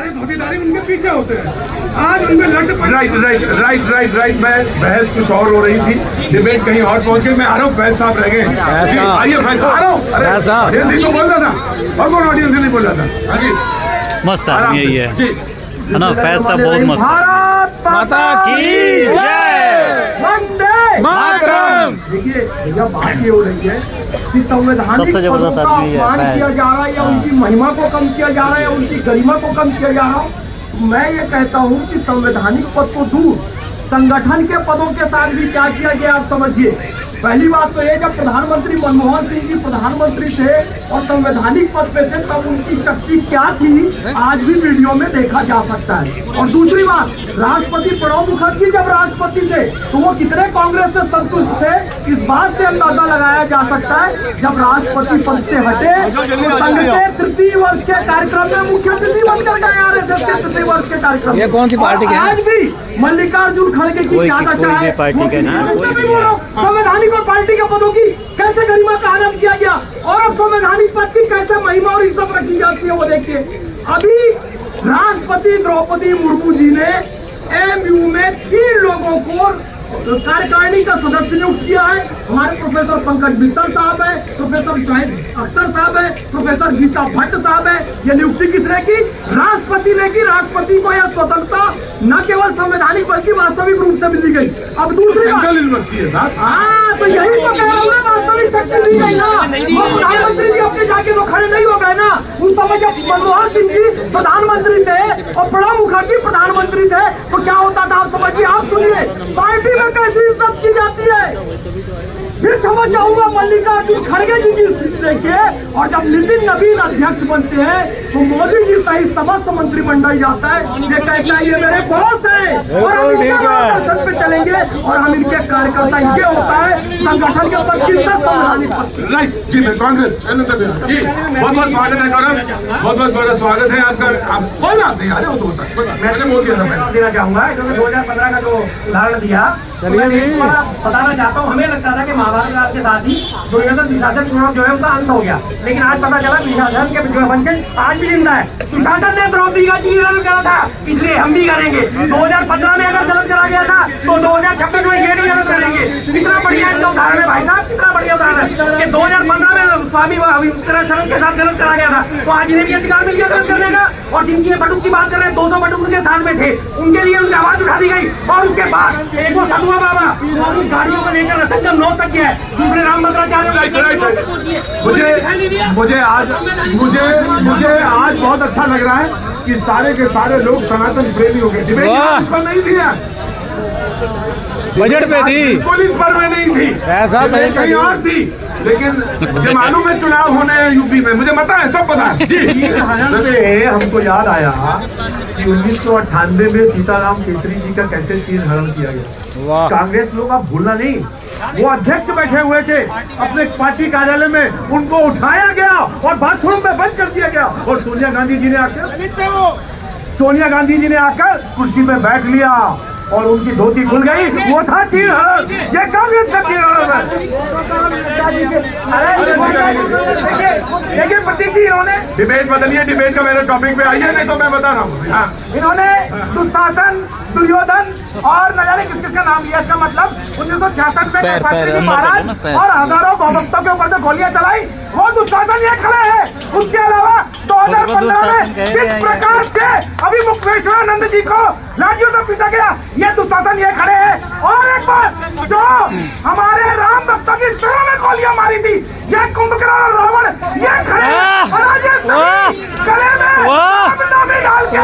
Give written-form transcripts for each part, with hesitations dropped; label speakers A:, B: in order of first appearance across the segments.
A: हमारे भागीदारी उनके पीछे होते हैं, आज उनमें लट। राइट। मैं बहस कुछ और हो रही थी, डिबेट कहीं और पहुंच गई। मैं आ रहा हूँ, फैज साहब रह गए। आइए फैज, आ रहा हूँ। अरे तो बोल रहा था और कौन ऑडियंस नहीं बोल रहा था। हाँ जी,
B: मस्त आदमी यही है ना, फैज साहब बहुत मस्त।
A: भारत
B: माता की जय,
A: वंदे
B: मातरम।
A: देखिए भैया, बात ये हो रही है कि संवैधानिक
B: सबसे जबरदस्त
A: पदों का
B: आदमी है
A: अपमान किया जा रहा है, या उनकी महिमा को कम किया जा रहा है, या उनकी गरिमा को कम किया जा रहा है। मैं ये कहता हूँ कि संवैधानिक पद को दूर, संगठन के पदों के साथ भी क्या किया गया आप समझिए। पहली बात तो ये, जब प्रधानमंत्री मनमोहन सिंह जी प्रधानमंत्री थे और संवैधानिक पद पे थे, तब उनकी शक्ति क्या थी आज भी वीडियो में देखा जा सकता है। और दूसरी बात, राष्ट्रपति प्रणब मुखर्जी जब राष्ट्रपति थे तो वो कितने कांग्रेस से संतुष्ट थे, इस बात से अंदाजा लगाया जा सकता है। जब राष्ट्रपति पद से हटे तो संघ के तृतीय वर्ष के कार्यक्रम में मुख्य अतिथि बनकर गए, RSS के तृतीय वर्ष के कार्यक्रम।
B: ये कौन सी पार्टी के हैं?
A: आज भी मल्लिकार्जुन खड़गे की क्या दशा है, संवैधानिक और पार्टी के पदों की कैसे गरिमा का हनन किया गया, और अब संवैधानिक पद की कैसे महिमा और इज्जत रखी जाती है वो देखिए। अभी राष्ट्रपति द्रौपदी मुर्मू जी ने एमयू में 3 लोगों को कार्यकारिणी का सदस्य नियुक्त किया है। हमारे प्रोफेसर पंकज मित्तल साहब है, प्रोफेसर शाहिद अख्तर साहब है, प्रोफेसर गीता भट्ट साहब है। यह नियुक्ति किसने की? राष्ट्रपति ने की। राष्ट्रपति को यह स्वतंत्रता न केवल संवैधानिक बल्कि वास्तविक रूप से मिली गई। अब दूसरी सेंट्रल यूनिवर्सिटी है साहब। हाँ, तो यही तो कह रहा हूँ ना, वास्तविक शक्ति दी गई ना। प्रधानमंत्री जी अपने जाके तो खड़े नहीं हो गए ना। उस समय जब मनमोहन सिंह जी प्रधानमंत्री थे और प्रणब मुखर्जी प्रधानमंत्री थे तो क्या होता था आप समझिए, आप सुनिए। पार्टी में कैसी इज्जत की जाती है। फिर क्षमा चाहूंगा, मल्लिकार्जुन खड़गे जी की स्थिति देखिए। और जब नितिन नवीन अध्यक्ष बनते हैं तो मोदी जी सहित समस्त मंत्रिमंडल जाता है, ये कहता है ये मेरे बॉस है और हम इनके मार्गदर्शन पे चलेंगे और हम इनके कार्यकर्ता। ये होता है संगठन के पद की इज्जत, संवैधानिक पद। राइट जी, मैं कांग्रेस जी बहुत बहुत स्वागत है गौरव, बहुत बहुत स्वागत है आपका। आप कोई बात नहीं, अरे वो तो होता है, मैंने बोल दिया था। मैं देना चाहूंगा 2015 का जो उदाहरण दिया, बताना चाहता हूँ। हमें लगता था कि महाभारत राज के साथ ही दुर्योधन दुशासन जो है उसका अंत हो गया, लेकिन आज पता चला दुशासन के वंशज आज भी जिंदा है। दुशासन ने द्रौपदी का चीरहरण करा था, इसलिए हम भी करेंगे। 2015 में अगर जलन करा गया था तो 2026 में ये नहीं जलन करेंगे। कितना बढ़िया इसका उदाहरण है भाई साहब, कितना बढ़िया उदाहरण है कि 2015 में स्वामी उत्तराखंड के साथ जलन करा गया था, तो आज इन्हें भी अधिकार मिल गया जलन करने का। और जिनकी बटुक की बात कर रहे हैं, 200 बटुक उनके साथ में थे, उनके लिए उनकी आवाज उठा दी गई। और उसके बाद एक वो सदुआ बाबा गाड़ियों को लेकर सज्जन 9 तक गया है, दूसरे राम भद्राचार्य। मुझे आज बहुत अच्छा लग रहा है कि सारे के सारे लोग सनातन प्रेमी हो गए। डिबेट पर नहीं थी,
B: बजट पे थी,
A: पुलिस पर में नहीं थी, ऐसा कहीं और थी। लेकिन ये मालूम है चुनाव होने हैं यूपी में, मुझे पता है, सब पता है जी। हमको याद आया कि 1998 में सीताराम केसरी जी का कैसे चीरहरण किया गया। कांग्रेस लोग आप भूलना नहीं, वो अध्यक्ष बैठे हुए थे अपने पार्टी कार्यालय में, उनको उठाया गया और बाथरूम में बंद कर दिया गया। और सोनिया गांधी जी ने आकर कुर्सी पे बैठ लिया और उनकी धोती खुल गई। वो था चीरहरण, ये कांग्रेस का चीरहरण है। देखिए प्रतीक जी, इन्होंने डिबेट बदलिए, डिबेट का मेरे टॉपिक पे आइए, नहीं तो मैं बता रहा हूँ। इन्होंने दुशासन, दुर्योधन और न जाने किस किसका नाम लिया, इसका मतलब 1966 में महाराज और हजारों भक्तों के ऊपर से गोलियां चलाई, वो दुशासन ये खड़े हैं। उसके अलावा 2015 में किस प्रकार से अभी मुक्तेश्वरानंद जी को लाठियों से पीटा गया, ये दुशासन ये खड़े हैं। और एक बात, जो हमारे राम भक्तों की सिरों में गोलियां मारी थी, ये कुंभकर्ण और रावण ये खड़े हैं। और आज ये गले में नामी डाल के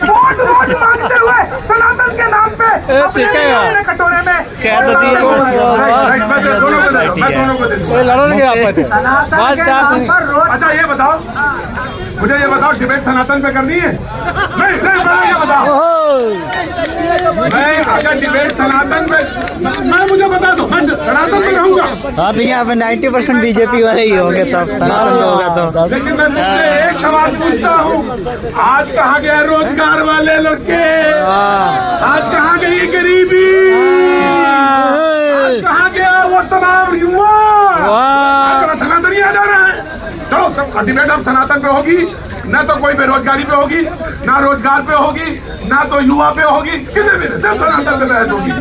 A: वोट मांगते हुए सनातन के नाम पे अपने कटोरे में
B: क्या तो
A: अच्छा ये बताओ, मुझे ये बताओ, डिबेट सनातन पे करनी है? नहीं, ये बताओ, मैं अगर डिबेट सनातन पे, मैं मुझे बता दो, मैं सनातन पे रहूंगा।
B: हाँ तो यहाँ पे 90% बीजेपी वाले ही होंगे, तब सनातन पे होगा तो।
A: लेकिन मैं तुमसे एक सवाल पूछता हूँ, आज कहाँ गया रोजगार वाले लड़के? आज कहाँ गई गरीबी? आज कहाँ गया वो तमाम युवा? सनातन ही आ जा रहा है। चलो सब डिबेट अब सनातन पे होगी,
C: न तो कोई बेरोजगारी पे होगी, ना रोजगार पे होगी, ना तो युवा पे होगी, किसी भी नहीं, सिर्फ सनातन पे बहस होगी।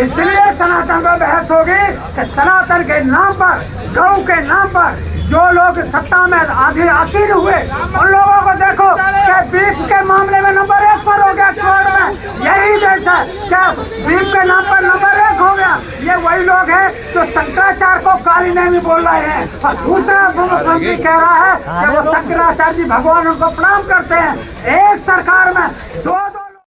D: इसलिए सनातन पर बहस होगी कि सनातन के नाम पर, गौ के नाम पर जो लोग सत्ता में आधे आसीन हुए, उन लोगों को देखो कि बीफ के मामले में नंबर 1 पर हो गया स्वर्ग में। यही देश है क्या बीफ के नाम पर नंबर 1 हो गया। ये वही लोग हैं जो शंकराचार्य को काली नहीं बोल रहे हैं, और दूसरा मुख्यमंत्री कह रहा है कि वो शंकराचार्य जी भगवान उनको प्रणाम करते हैं। एक सरकार में दो